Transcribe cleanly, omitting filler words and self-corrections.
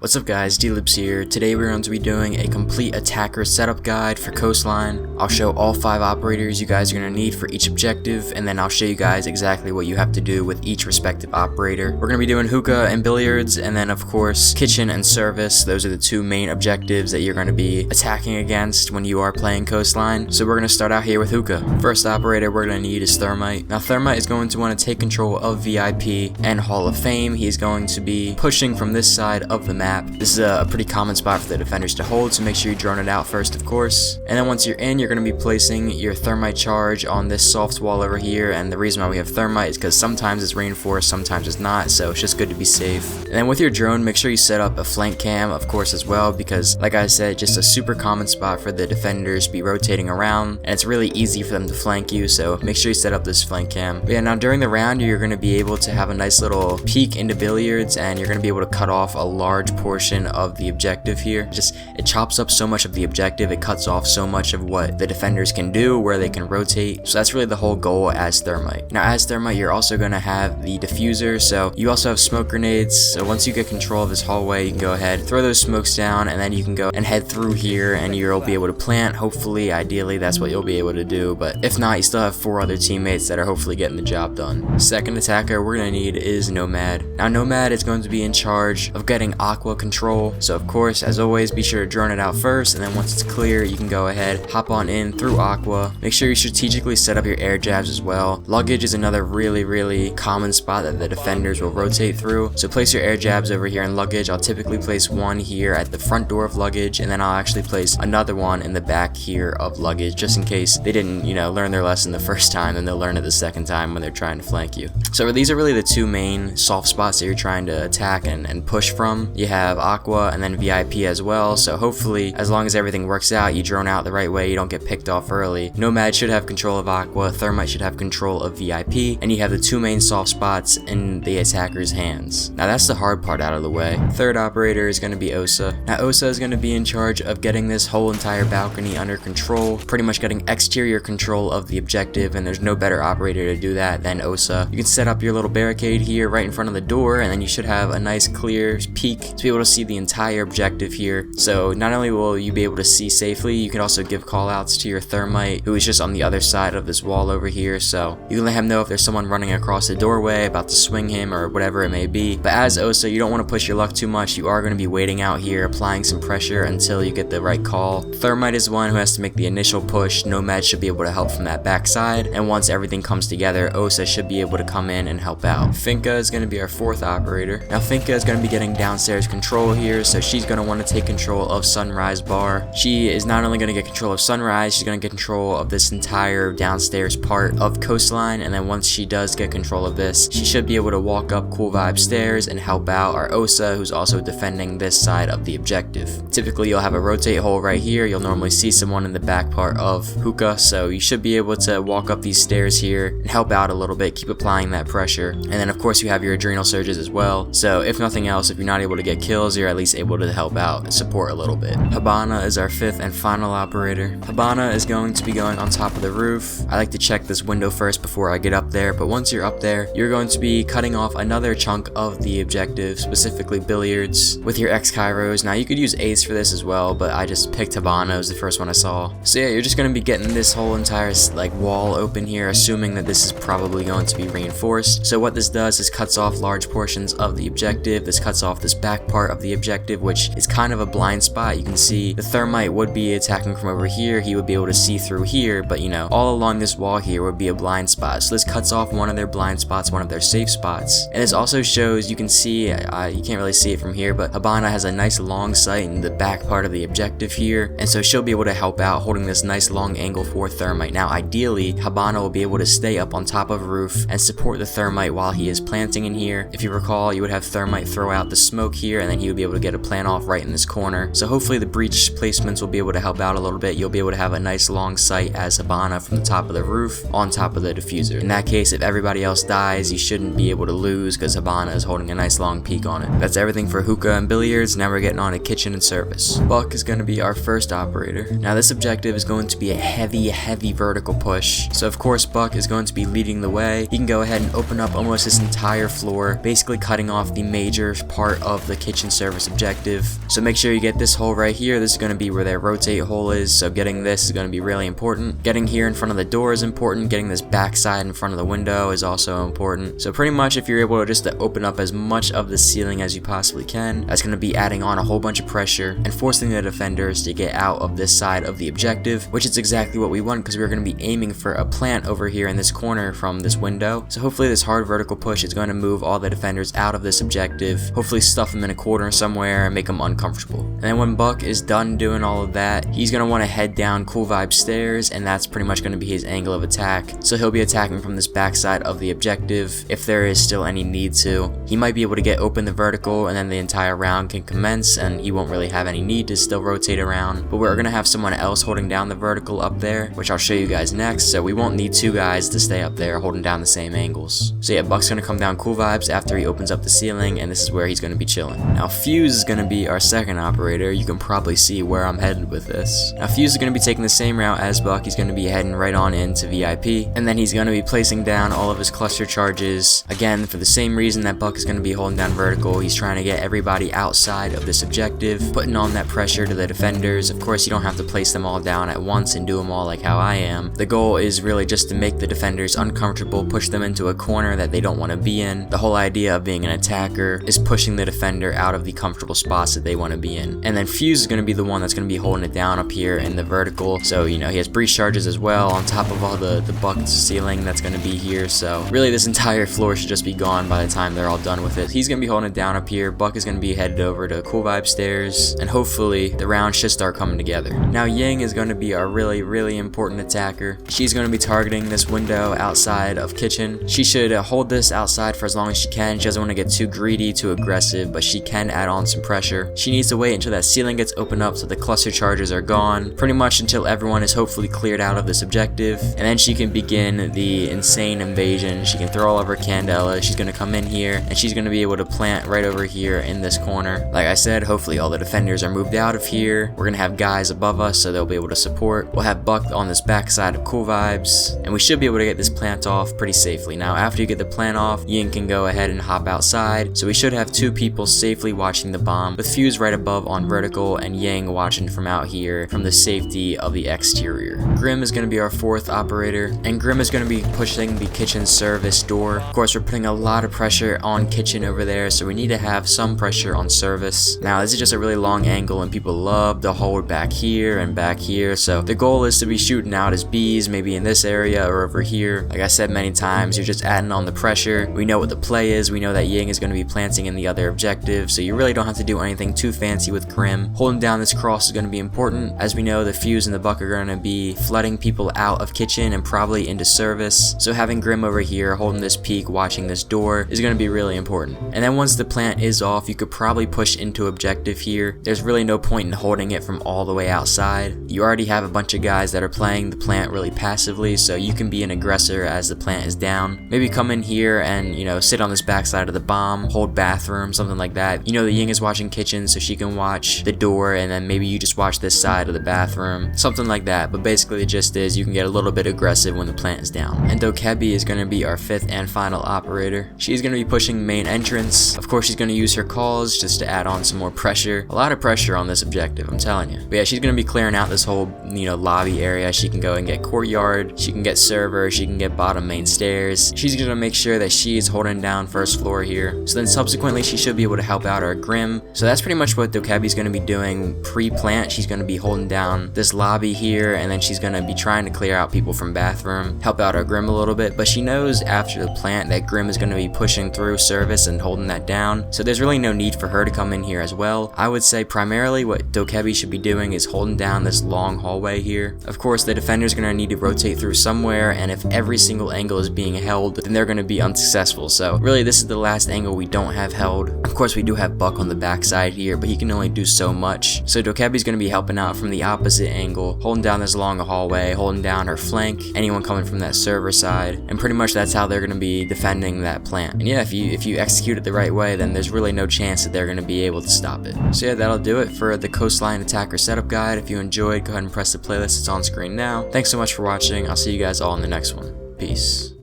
What's up guys, D-Libs here. Today we're going to be doing a complete attacker setup guide for Coastline. I'll show all 5 operators you guys are going to need for each objective, and then I'll show you guys exactly what you have to do with each respective operator. We're going to be doing Hookah and Billiards, and then of course Kitchen and Service. Those are the 2 main objectives that you're going to be attacking against when you are playing Coastline. So we're going to start out here with Hookah. First operator we're going to need is Thermite. Now Thermite is going to want to take control of VIP and Hall of Fame. He's going to be pushing from this side of the map. This is a pretty common spot for the defenders to hold, so make sure you drone it out first, of course. And then once you're in, you're going to be placing your Thermite charge on this soft wall over here, and the reason why we have Thermite is because sometimes it's reinforced, sometimes it's not, so it's just good to be safe. And then with your drone, make sure you set up a flank cam, of course, as well, because like I said, just a super common spot for the defenders to be rotating around, and it's really easy for them to flank you, so make sure you set up this flank cam. But yeah, now during the round, you're going to be able to have a nice little peek into Billiards, and you're going to be able to cut off a large portion of the objective here. It chops up so much of the objective, it cuts off so much of what the defenders can do, where they can rotate. So that's really the whole goal as Thermite. Now as Thermite, you're also going to have the diffuser, so you also have smoke grenades. So once you get control of this hallway, you can go ahead, throw those smokes down, and then you can go and head through here, and you'll be able to plant. Hopefully, ideally, that's what you'll be able to do, but if not, you still have 4 other teammates that are hopefully getting the job done. Second attacker we're going to need is Nomad. Now Nomad is going to be in charge of getting Aqua control. So of course, as always, be sure to drone it out first, and then once it's clear, you can go ahead, hop on in through Aqua. Make sure you strategically set up your air jabs as well. Luggage is another really common spot that the defenders will rotate through. So place your air jabs over here in Luggage. I'll typically place one here at the front door of Luggage, and then I'll actually place another one in the back here of Luggage, just in case they didn't, learn their lesson the first time, and they'll learn it the second time when they're trying to flank you. So these are really the 2 main soft spots that you're trying to attack and push from. You have Aqua and then VIP as well, so hopefully as long as everything works out, you drone out the right way, you don't get picked off early. Nomad should have control of Aqua, Thermite should have control of VIP, and you have the 2 main soft spots in the attacker's hands. Now that's the hard part out of the way. Third operator is going to be Osa. Now Osa is going to be in charge of getting this whole entire balcony under control, pretty much getting exterior control of the objective, and there's no better operator to do that than Osa. You can set up your little barricade here right in front of the door, and then you should have a nice clear peek to be able to see the entire objective here. So not only will you be able to see safely, you can also give callouts to your Thermite, who is just on the other side of this wall over here, so you can let him know if there's someone running across the doorway about to swing him or whatever it may be. But as Osa, you don't want to push your luck too much. You are going to be waiting out here, applying some pressure until you get the right call. Thermite is one who has to make the initial push. Nomad should be able to help from that backside, and once everything comes together, Osa should be able to come in and help out. Finka is going to be our 4th operator. Now Finka is going to be getting downstairs control here, so she's going to want to take control of Sunrise Bar. She is not only going to get control of Sunrise, she's going to get control of this entire downstairs part of Coastline, and then once she does get control of this, she should be able to walk up Cool Vibe stairs and help out our Osa, who's also defending this side of the objective. Typically you'll have a rotate hole right here. You'll normally see someone in the back part of Hookah, so you should be able to walk up these stairs here and help out a little bit, keep applying that pressure. And then of course you have your adrenal surges as well, so if nothing else, if you're not able to get kills, you're at least able to help out and support a little bit. Habana is our 5th and final operator. Habana is going to be going on top of the roof. I like to check this window first before I get up there, but once you're up there, you're going to be cutting off another chunk of the objective, specifically Billiards, with your X Kairos. Now you could use Ace for this as well, but I just picked Habana as the first one I saw. So yeah, you're just going to be getting this whole entire wall open here, assuming that this is probably going to be reinforced. So what this does is cuts off large portions of the objective. This cuts off this back part of the objective, which is kind of a blind spot. You can see the Thermite would be attacking from over here. He would be able to see through here, but all along this wall here would be a blind spot. So this cuts off one of their blind spots, one of their safe spots. And this also shows, you can see, you can't really see it from here, but Habana has a nice long sight in the back part of the objective here, and so she'll be able to help out holding this nice long angle for Thermite. Now ideally, Habana will be able to stay up on top of a roof and support the Thermite while he is planting in here. If you recall, you would have Thermite throw out the smoke here, and then he would be able to get a plant off right in this corner. So hopefully the breach placements will be able to help out a little bit. You'll be able to have a nice long sight as Habana from the top of the roof on top of the diffuser. In that case, if everybody else dies, you shouldn't be able to lose because Habana is holding a nice long peak on it. That's everything for Hookah and Billiards. Now we're getting on to Kitchen and Service. Buck is going to be our 1st operator. Now this objective is going to be a heavy vertical push. So of course Buck is going to be leading the way. He can go ahead and open up almost this entire floor, basically cutting off the major part of the kitchen service objective. So make sure you get this hole right here. This is going to be where their rotate hole is, so getting this is going to be really important. Getting here in front of the door is important. Getting this backside in front of the window is also important. So pretty much if you're able to just open up as much of the ceiling as you possibly can, that's going to be adding on a whole bunch of pressure and forcing the defenders to get out of this side of the objective, which is exactly what we want because we're going to be aiming for a plant over here in this corner from this window. So hopefully this hard vertical push is going to move all the defenders out of this objective, hopefully stuff them in a corner somewhere and make them uncomfortable. And then when Buck is done doing all of that, he's going to want to head down Cool Vibe stairs, and that's pretty much going to be his angle of attack. So he'll be attacking from this backside of the objective if there is still any need to. He might be able to get open the vertical and then the entire round can commence and he won't really have any need to still rotate around. But we're going to have someone else holding down the vertical up there, which I'll show you guys next, so we won't need two guys to stay up there holding down the same angles. So yeah, Buck's going to come down Cool Vibes after he opens up the ceiling, and this is where he's going to be chilling. Now Fuse is going to be our second operator. You can probably see where I'm headed with this. Now Fuse is going to be taking the same route as Buck. He's going to be heading right on into VIP, and then he's going to be placing down all of his cluster charges, again for the same reason that Buck is going to be holding down vertical. He's trying to get everybody outside of this objective, putting on that pressure to the defenders. Of course, you don't have to place them all down at once and do them all like how I am. The goal is really just to make the defenders uncomfortable, push them into a corner that they don't want to be in. The whole idea of being an attacker is pushing the defender out of the comfortable spots that they want to be in. And then Fuse is going to be the one that's going to be holding it down up here in the vertical. So, you know, he has breach charges as well on top of all the bucked ceiling that's going to be here. So really this entire floor should just be gone by the time they're all done with it. He's going to be holding it down up here. Buck is going to be headed over to Cool Vibe stairs, and hopefully the round should start coming together. Now Ying is going to be our really important attacker. She's going to be targeting this window outside of kitchen. She should hold this outside for as long as she can. She doesn't want to get too greedy, too aggressive, but she can add on some pressure. She needs to wait until that ceiling gets opened up so the cluster charges are gone, pretty much until everyone is hopefully cleared out of this objective, and then she can begin the insane invasion. She can throw all of her candela. She's going to come in here and she's going to be able to plant right over here in this corner. Like I said, hopefully all the defenders are moved out of here. We're going to have guys above us so they'll be able to support. We'll have Buck on this back side of Cool Vibes, and we should be able to get this plant off pretty safely. Now after you get the plant off, Ying can go ahead and hop outside, so we should have two people safely watching the bomb, with Fuse right above on vertical and Yang watching from out here from the safety of the exterior. Grim is going to be our fourth operator, and Grim is going to be pushing the kitchen service door. Of course, we're putting a lot of pressure on kitchen over there, so we need to have some pressure on service. Now this is just a really long angle and people love to hold back here and back here, so the goal is to be shooting out as bees, maybe in this area or over here. Like I said many times, you're just adding on the pressure. We know what the play is. We know that Ying is going to be planting in the other objective, so you really don't have to do anything too fancy with Grim. Holding down this cross is going to be important. As we know, the Fuse and the Buck are going to be flooding people out of kitchen and probably into service, so having Grim over here holding this peak, watching this door is going to be really important. And then once the plant is off, you could probably push into objective here. There's really no point in holding it from all the way outside. You already have a bunch of guys that are playing the plant really passively, so you can be an aggressor as the plant is down. Maybe come in here and, you know, sit on this backside of the bomb, hold bathroom, something like that. You know, the Ying is watching kitchen, so she can watch the door, and then maybe you just watch this side of the bathroom, something like that. But basically the gist is you can get a little bit aggressive when the plant is down. And Dokebi is going to be our fifth and final operator. She's going to be pushing main entrance. Of course, she's going to use her calls just to add on some more pressure. A lot of pressure on this objective, I'm telling you. But yeah, she's going to be clearing out this whole, you know, lobby area. She can go and get courtyard, she can get server, she can get bottom main stairs. She's going to make sure that she is holding down first floor here. So then subsequently she should be able to help out our Grim. So that's pretty much what Dokebi is going to be doing pre-plant. She's going to be holding down this lobby here, and then she's going to be trying to clear out people from bathroom, help out our Grim a little bit. But she knows after the plant that Grim is going to be pushing through service and holding that down. So there's really no need for her to come in here as well. I would say primarily what Dokebi should be doing is holding down this long hallway here. Of course, the defender's going to need to rotate through somewhere, and if every single angle is being held, then they're going to be unsuccessful. So really this is the last angle we don't have held. Of course, we do have Buck on the backside here, but he can only do so much. So Dokebi's going to be helping out from the opposite angle, holding down this long hallway, holding down her flank, anyone coming from that server side, and pretty much that's how they're going to be defending that plant. And yeah, if you execute it the right way, then there's really no chance that they're going to be able to stop it. So yeah, that'll do it for the Coastline Attacker Setup Guide. If you enjoyed, go ahead and press the playlist. It's on screen now. Thanks so much for watching. I'll see you guys all in the next one. Peace.